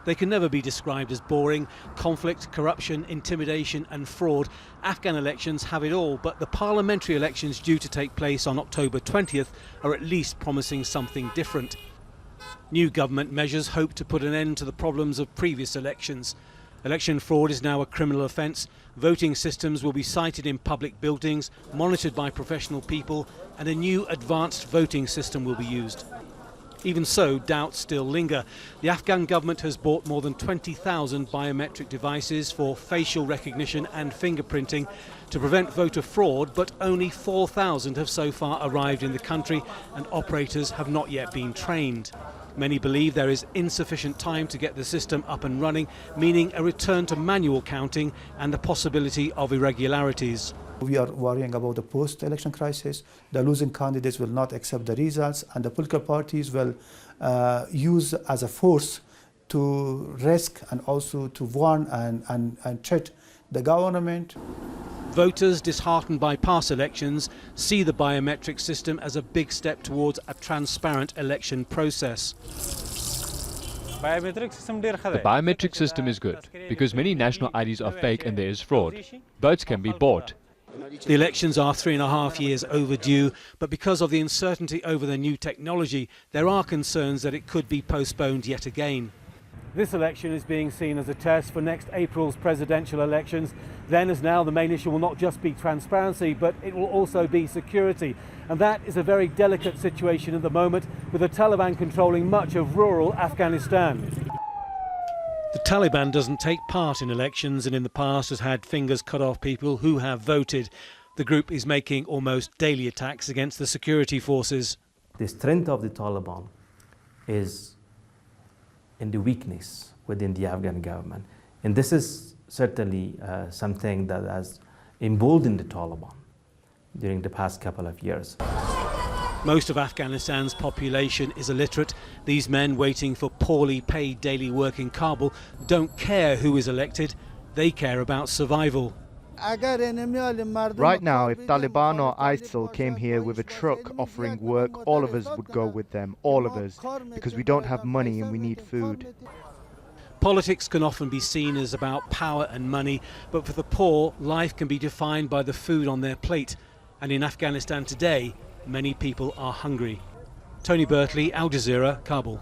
They can never be described as boring. Conflict, corruption, intimidation and fraud. Afghan elections have it all, but the parliamentary elections due to take place on October 20th are at least promising something different. New government measures hope to put an end to the problems of previous elections. Election fraud is now a criminal offence. Voting systems will be sited in public buildings, monitored by professional people, and a new advanced voting system will be used. Even so, doubts still linger. The Afghan government has bought more than 20,000 biometric devices for facial recognition and fingerprinting to prevent voter fraud, but only 4,000 have so far arrived in the country and operators have not yet been trained. Many believe there is insufficient time to get the system up and running, meaning a return to manual counting and the possibility of irregularities. We are worrying about the post-election crisis. The losing candidates will not accept the results, and the political parties will use as a force to risk and also to warn and threat the government. Voters, disheartened by past elections, see the biometric system as a big step towards a transparent election process. The biometric system is good because many national IDs are fake and there is fraud. Votes can be bought. The elections are 3.5 years overdue, but because of the uncertainty over the new technology, there are concerns that it could be postponed yet again. This election is being seen as a test for next April's presidential elections. Then as now, the main issue will not just be transparency, but it will also be security. And that is a very delicate situation at the moment, with the Taliban controlling much of rural Afghanistan. The Taliban doesn't take part in elections and in the past has had fingers cut off people who have voted. The group is making almost daily attacks against the security forces. The strength of the Taliban is in the weakness within the Afghan government. And this is certainly something that has emboldened the Taliban during the past couple of years. Most of Afghanistan's population is illiterate. These men waiting for poorly paid daily work in Kabul don't care who is elected. They care about survival. Right now, if Taliban or ISIL came here with a truck offering work, all of us would go with them, all of us, because we don't have money and we need food. Politics can often be seen as about power and money, but for the poor, life can be defined by the food on their plate. And in Afghanistan today, many people are hungry. Tony Birtley, Al Jazeera, Kabul.